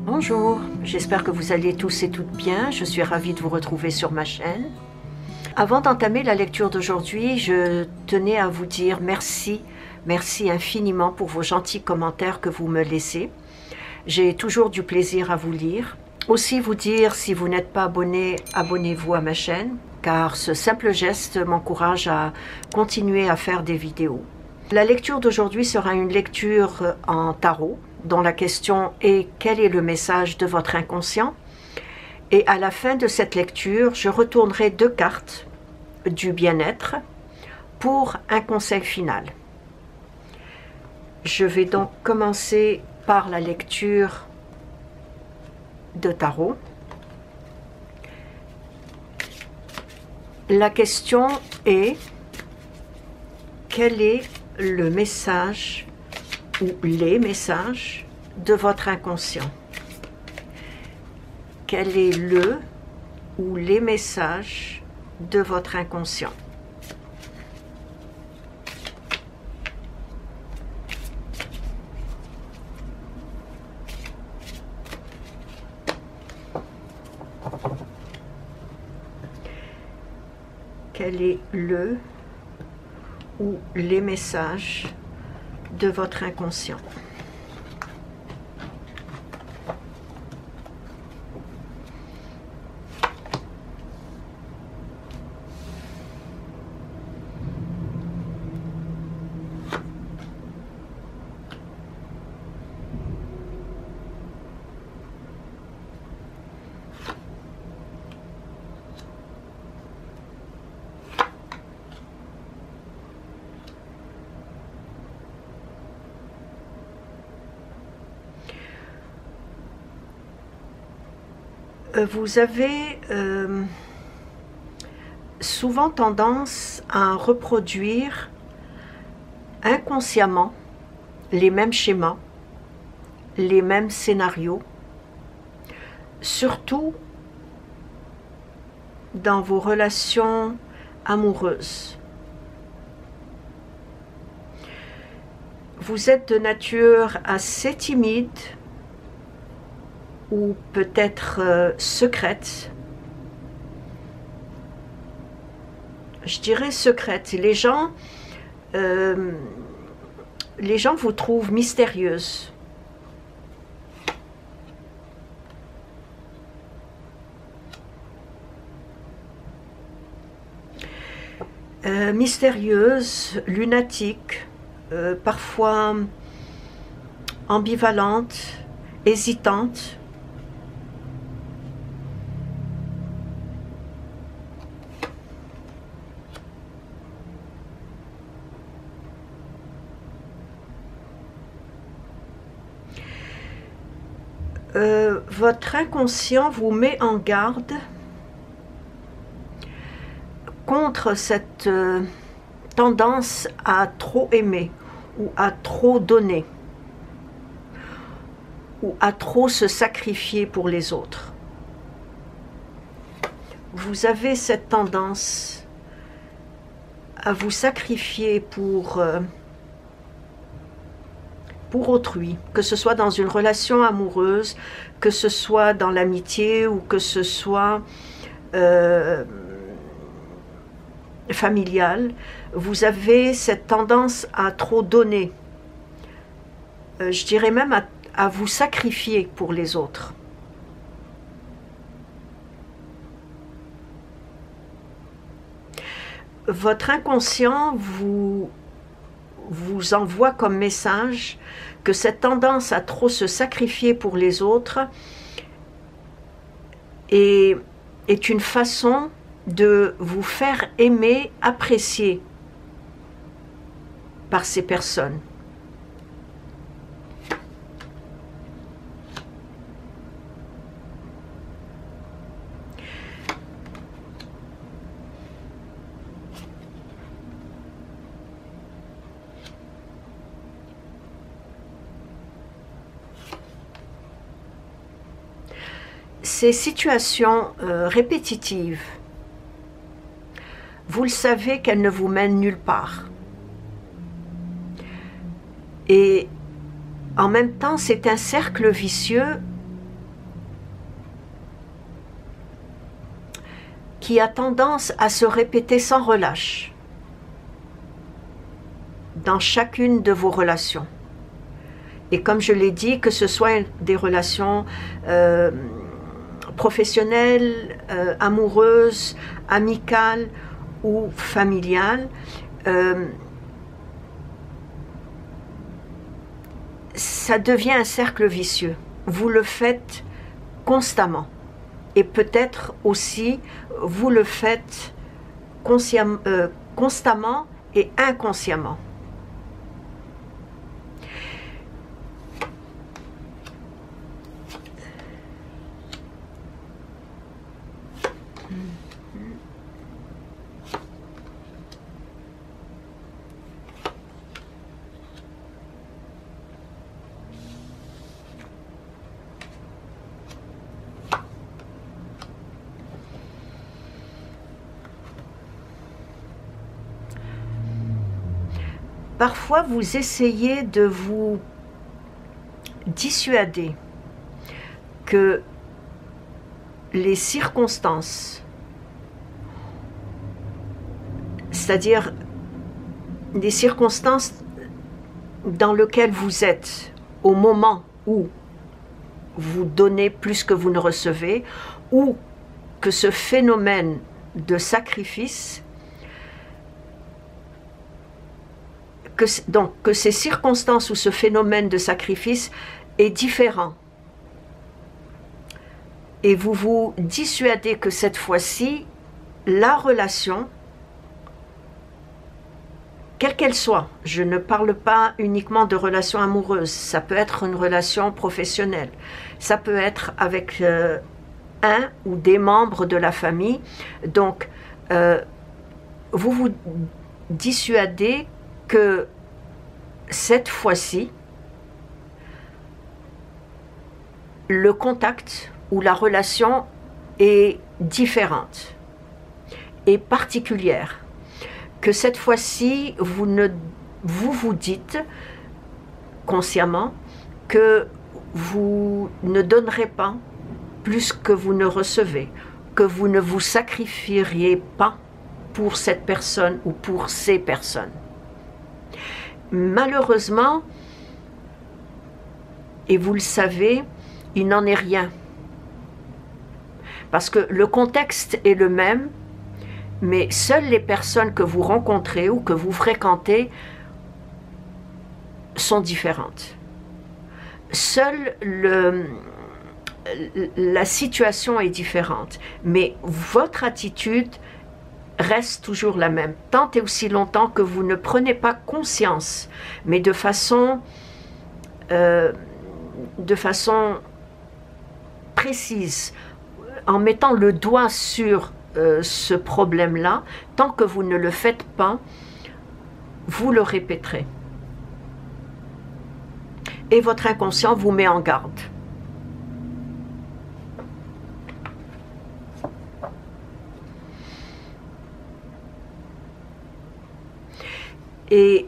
Bonjour, j'espère que vous allez tous et toutes bien. Je suis ravie de vous retrouver sur ma chaîne. Avant d'entamer la lecture d'aujourd'hui, je tenais à vous dire merci, merci infiniment pour vos gentils commentaires que vous me laissez. J'ai toujours du plaisir à vous lire. Aussi vous dire, si vous n'êtes pas abonné, abonnez-vous à ma chaîne, car ce simple geste m'encourage à continuer à faire des vidéos. La lecture d'aujourd'hui sera une lecture en tarot, dont la question est « Quel est le message de votre inconscient ?» Et à la fin de cette lecture, je retournerai 2 cartes du bien-être pour un conseil final. Je vais donc commencer par la lecture de tarot. La question est « Quel est le message ou les messages de votre inconscient ?» Quel est le ou les messages de votre inconscient? Quel est le ou les messages de votre inconscient? Vous avez souvent tendance à reproduire inconsciemment les mêmes schémas, les mêmes scénarios, surtout dans vos relations amoureuses. Vous êtes de nature assez timide, ou peut-être secrète. Je dirais secrète. Les gens vous trouvent mystérieuse. Mystérieuse, lunatique, parfois ambivalente, hésitante. Votre inconscient vous met en garde contre cette tendance à trop aimer ou à trop donner ou à trop se sacrifier pour les autres. Vous avez cette tendance à vous sacrifier pour autrui, que ce soit dans une relation amoureuse, que ce soit dans l'amitié ou que ce soit familial. Vous avez cette tendance à trop donner, je dirais même à vous sacrifier pour les autres. Votre inconscient vous envoie comme message que cette tendance à trop se sacrifier pour les autres est une façon de vous faire aimer, apprécier par ces personnes. Ces situations répétitives, vous le savez qu'elles ne vous mènent nulle part. Et en même temps, c'est un cercle vicieux qui a tendance à se répéter sans relâche dans chacune de vos relations. Et comme je l'ai dit, que ce soit des relations professionnelles, amoureuses, amicales ou familiales, ça devient un cercle vicieux. Vous le faites constamment. Et peut-être aussi, vous le faites constamment et inconsciemment. Parfois, vous essayez de vous dissuader que les circonstances, c'est-à-dire des circonstances dans lesquelles vous êtes au moment où vous donnez plus que vous ne recevez, ou que ce phénomène de sacrifice, que ces circonstances ou ce phénomène de sacrifice est différent. Et vous vous dissuadez que cette fois-ci, la relation, quelle qu'elle soit, je ne parle pas uniquement de relations amoureuses, ça peut être une relation professionnelle, ça peut être avec un ou des membres de la famille. Donc, vous vous dissuadez que cette fois-ci, le contact ou la relation est différente et particulière. Que cette fois-ci, vous dites consciemment que vous ne donnerez pas plus que vous ne recevez, que vous ne vous sacrifieriez pas pour cette personne ou pour ces personnes. Malheureusement, et vous le savez, il n'en est rien. Parce que le contexte est le même, mais seules les personnes que vous rencontrez ou que vous fréquentez sont différentes. Seule la situation est différente, mais votre attitude reste toujours la même, tant et aussi longtemps que vous ne prenez pas conscience, mais de façon précise, en mettant le doigt sur ce problème-là, tant que vous ne le faites pas, vous le répéterez. Et votre inconscient vous met en garde. Et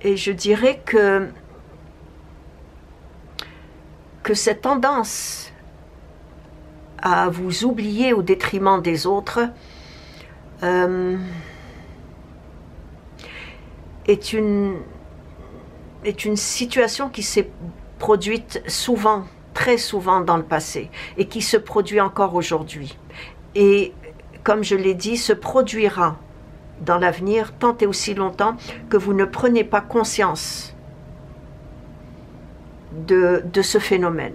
je dirais que cette tendance à vous oublier au détriment des autres est une situation qui s'est produite souvent, très souvent dans le passé, et qui se produit encore aujourd'hui. Et comme je l'ai dit, se produira dans l'avenir tant et aussi longtemps que vous ne prenez pas conscience de ce phénomène.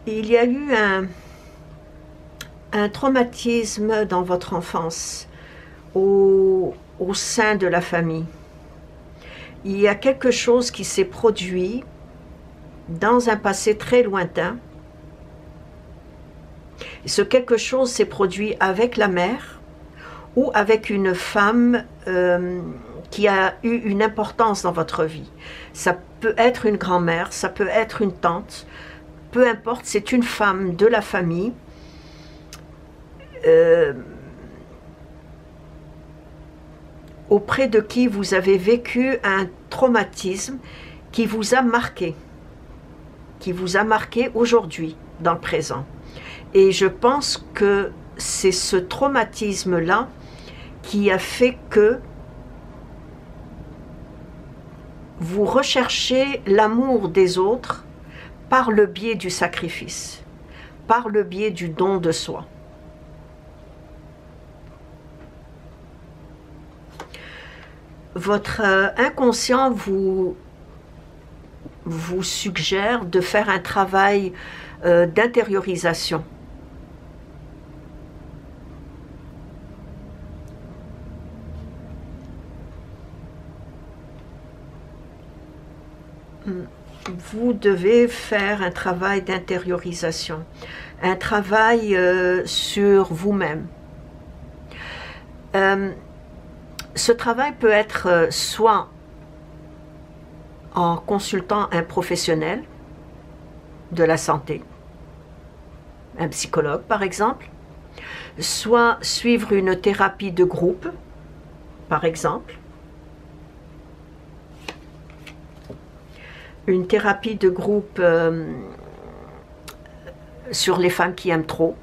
Il y a eu un traumatisme dans votre enfance au sein de la famille. Il y a quelque chose qui s'est produit dans un passé très lointain. Ce quelque chose s'est produit avec la mère ou avec une femme qui a eu une importance dans votre vie. Ça peut être une grand-mère, ça peut être une tante, peu importe, c'est une femme de la famille. Auprès de qui vous avez vécu un traumatisme qui vous a marqué aujourd'hui, dans le présent. Et je pense que c'est ce traumatisme-là qui a fait que vous recherchez l'amour des autres par le biais du sacrifice, par le biais du don de soi. Votre inconscient vous suggère de faire un travail d'intériorisation. Vous devez faire un travail d'intériorisation, un travail sur vous-même. Ce travail peut être soit en consultant un professionnel de la santé, un psychologue par exemple, soit suivre une thérapie de groupe, par exemple, une thérapie de groupe sur les femmes qui aiment trop,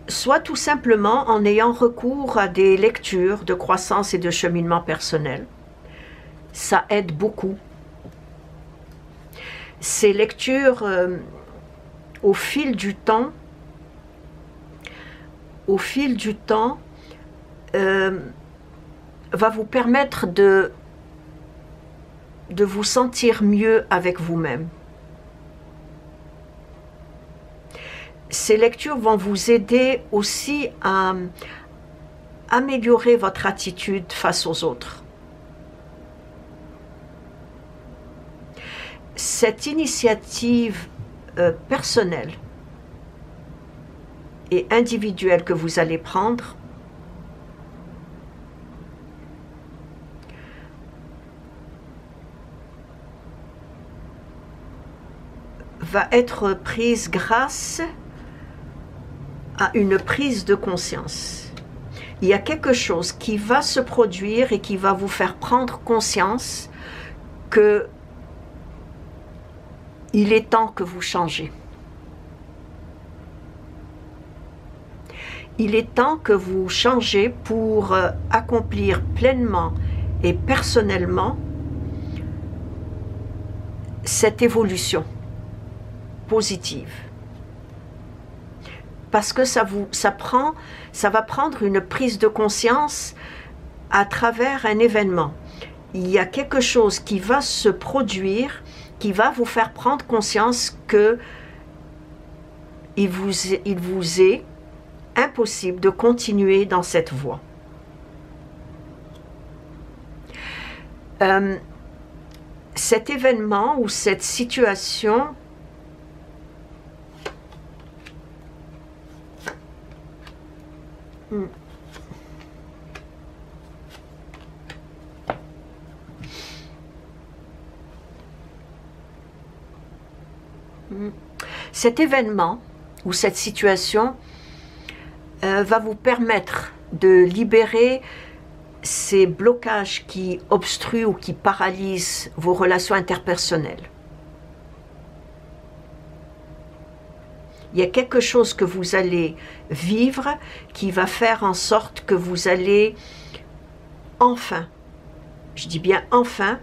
soit tout simplement en ayant recours à des lectures de croissance et de cheminement personnel. Ça aide beaucoup. Ces lectures, au fil du temps, va vous permettre de vous sentir mieux avec vous-même. Ces lectures vont vous aider aussi à améliorer votre attitude face aux autres. Cette initiative personnelle et individuelle que vous allez prendre va être prise grâce à une prise de conscience. Il y a quelque chose qui va se produire et qui va vous faire prendre conscience que il est temps que vous changez. Il est temps que vous changez pour accomplir pleinement et personnellement cette évolution positive. Parce que ça va prendre une prise de conscience à travers un événement. Il y a quelque chose qui va se produire, qui va vous faire prendre conscience que il vous est impossible de continuer dans cette voie. Cet événement ou cette situation cet événement ou cette situation va vous permettre de libérer ces blocages qui obstruent ou qui paralysent vos relations interpersonnelles. Il y a quelque chose que vous allez vivre qui va faire en sorte que vous allez enfin, je dis bien enfin,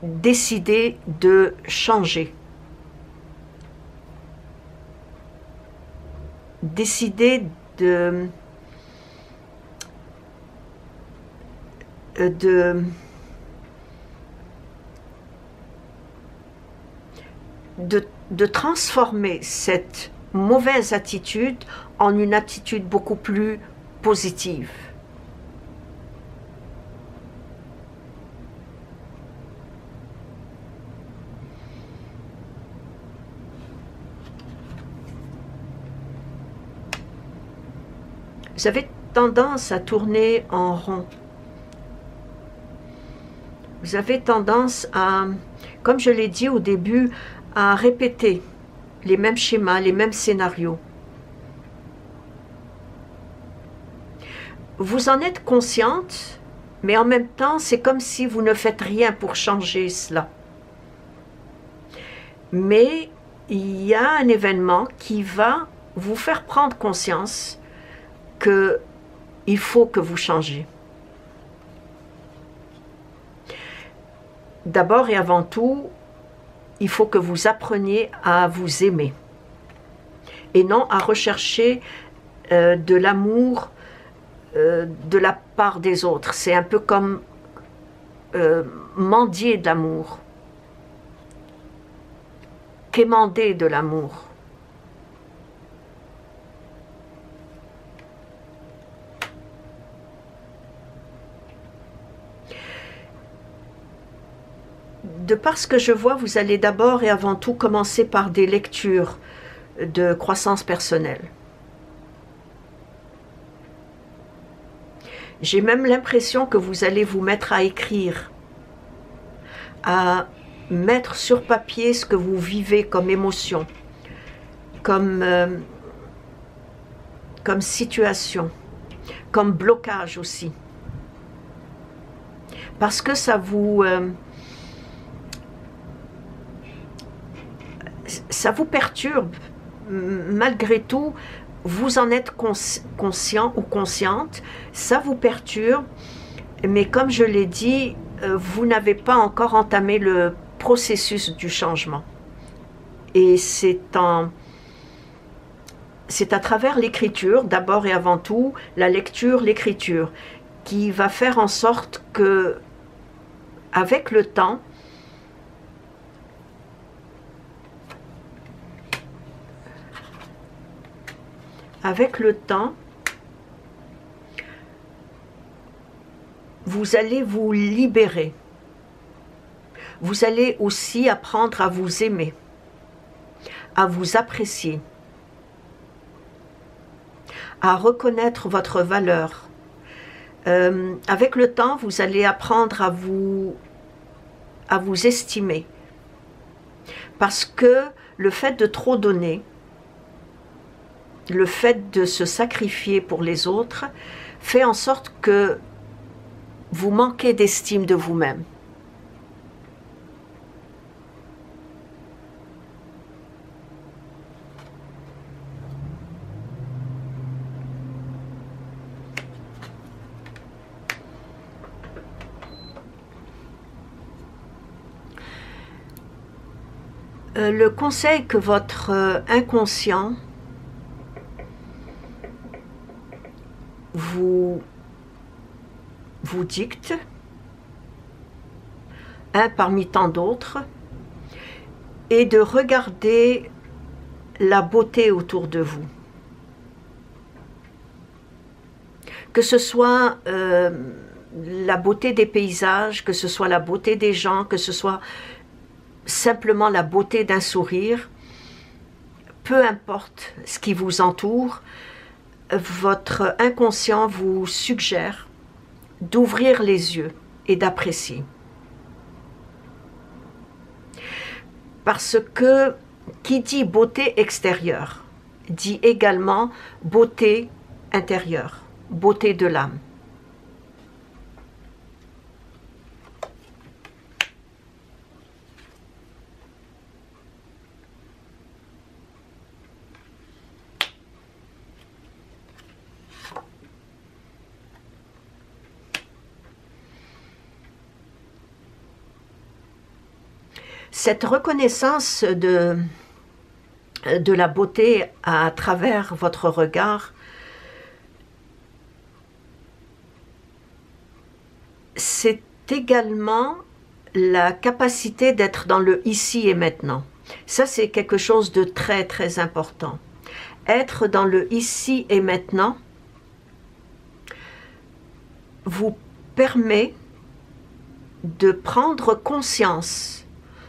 décider de changer. Décider de transformer cette mauvaise attitude en une attitude beaucoup plus positive. Vous avez tendance à tourner en rond Vous avez tendance à, comme je l'ai dit au début, à répéter les mêmes schémas, les mêmes scénarios. Vous en êtes consciente, mais en même temps, c'est comme si vous ne faites rien pour changer cela. Mais il y a un événement qui va vous faire prendre conscience qu'il faut que vous changiez. D'abord et avant tout, il faut que vous appreniez à vous aimer et non à rechercher de l'amour de la part des autres. C'est un peu comme mendier de l'amour, quémander de l'amour. De par ce que je vois, vous allez d'abord et avant tout commencer par des lectures de croissance personnelle. J'ai même l'impression que vous allez vous mettre à écrire, à mettre sur papier ce que vous vivez comme émotion, comme situation, comme blocage aussi. Parce que ça vous perturbe. Malgré tout, vous en êtes conscient ou consciente, ça vous perturbe, mais comme je l'ai dit, vous n'avez pas encore entamé le processus du changement. Et c'est à travers l'écriture, d'abord et avant tout, la lecture, l'écriture, qui va faire en sorte que, avec le temps, vous allez vous libérer. Vous allez aussi apprendre à vous aimer, à vous apprécier, à reconnaître votre valeur. Avec le temps, vous allez apprendre à vous estimer. Parce que le fait de trop donner, le fait de se sacrifier pour les autres, fait en sorte que vous manquez d'estime de vous-même. Le conseil que votre inconscient vous dicte, un parmi tant d'autres, est de regarder la beauté autour de vous. Que ce soit la beauté des paysages, que ce soit la beauté des gens, que ce soit simplement la beauté d'un sourire, peu importe ce qui vous entoure, votre inconscient vous suggère d'ouvrir les yeux et d'apprécier. Parce que qui dit beauté extérieure dit également beauté intérieure, beauté de l'âme. Cette reconnaissance de la beauté à travers votre regard, c'est également la capacité d'être dans le ici et maintenant. Ça, c'est quelque chose de très, très important. Être dans le ici et maintenant vous permet de prendre conscience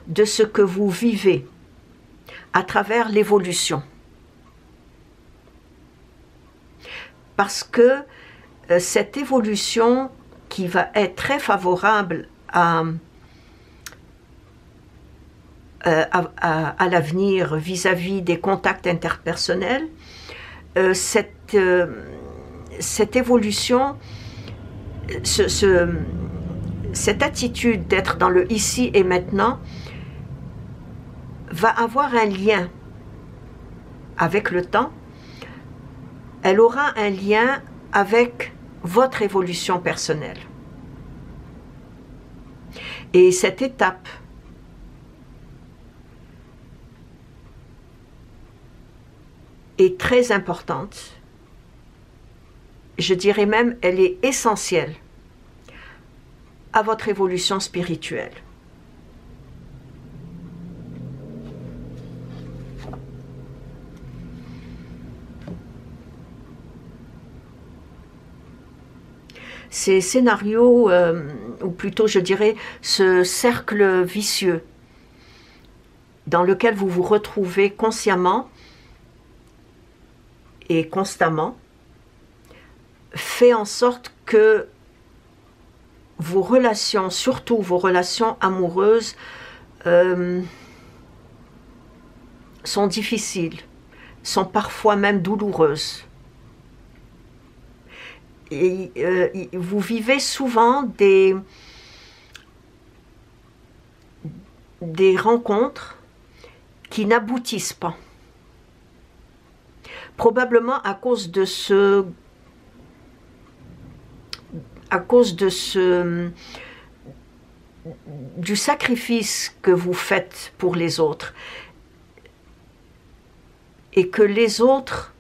de ce que vous vivez à travers l'évolution. Parce que cette évolution qui va être très favorable à à l'avenir vis-à-vis des contacts interpersonnels, cette évolution, cette attitude d'être dans le ici et maintenant va avoir un lien avec le temps. Elle aura un lien avec votre évolution personnelle. Et cette étape est très importante. Je dirais même, elle est essentielle à votre évolution spirituelle. Ces scénarios, ou plutôt je dirais ce cercle vicieux dans lequel vous vous retrouvez consciemment et constamment, fait en sorte que vos relations, surtout vos relations amoureuses, sont difficiles, sont parfois même douloureuses. Et vous vivez souvent des rencontres qui n'aboutissent pas. Probablement à cause de du sacrifice que vous faites pour les autres et que les autres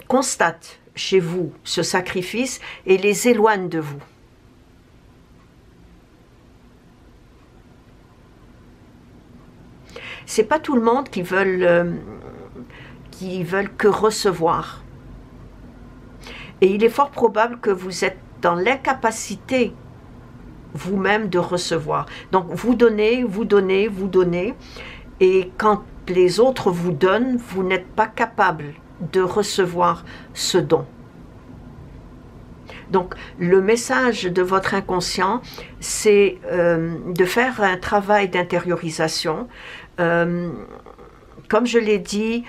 constatent chez vous ce sacrifice et les éloignent de vous. C'est pas tout le monde qui veulent que recevoir. Et il est fort probable que vous êtes dans l'incapacité vous-même de recevoir. Donc vous donnez, vous donnez, vous donnez, et quand les autres vous donnent, vous n'êtes pas capable de recevoir ce don. Donc le message de votre inconscient, c'est de faire un travail d'intériorisation, comme je l'ai dit,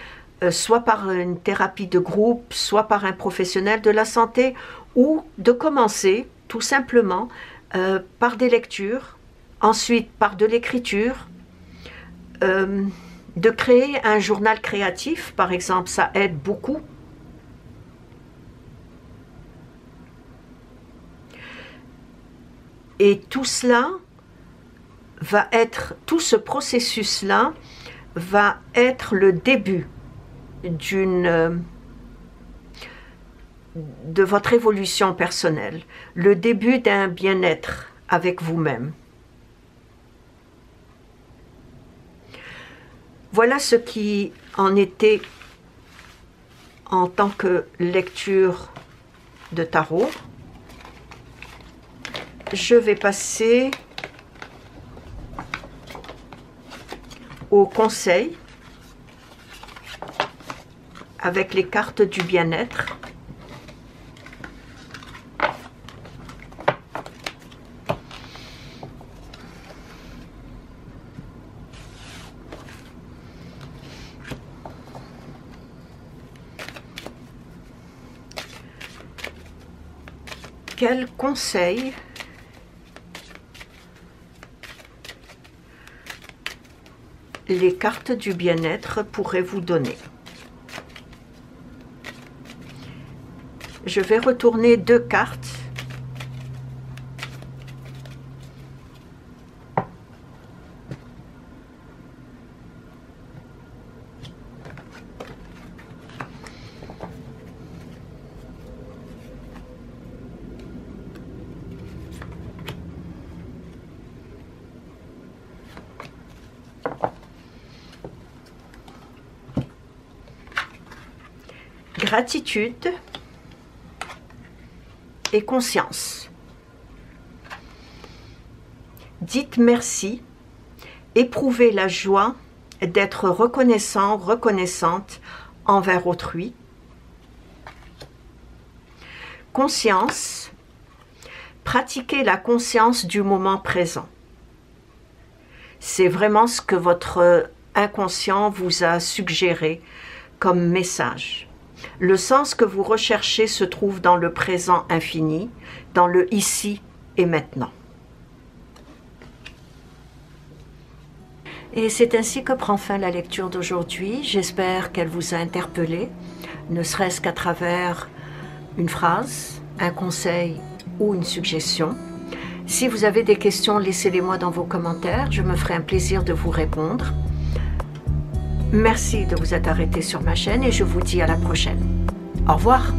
soit par une thérapie de groupe, soit par un professionnel de la santé, ou de commencer tout simplement par des lectures, ensuite par de l'écriture, de créer un journal créatif, par exemple, ça aide beaucoup. Et tout cela va être, tout ce processus-là va être le début de votre évolution personnelle, le début d'un bien-être avec vous-même. Voilà ce qui en était en tant que lecture de tarot. Je vais passer au conseil avec les cartes du bien-être. Quel conseil les cartes du bien-être pourraient vous donner? Je vais retourner 2 cartes. Gratitude et conscience. Dites merci, éprouvez la joie d'être reconnaissant, reconnaissante envers autrui. Conscience, pratiquez la conscience du moment présent. C'est vraiment ce que votre inconscient vous a suggéré comme message. Le sens que vous recherchez se trouve dans le présent infini, dans le ici et maintenant. Et c'est ainsi que prend fin la lecture d'aujourd'hui. J'espère qu'elle vous a interpellé, ne serait-ce qu'à travers une phrase, un conseil ou une suggestion. Si vous avez des questions, laissez-les-moi dans vos commentaires. Je me ferai un plaisir de vous répondre. Merci de vous être arrêté sur ma chaîne et je vous dis à la prochaine. Au revoir.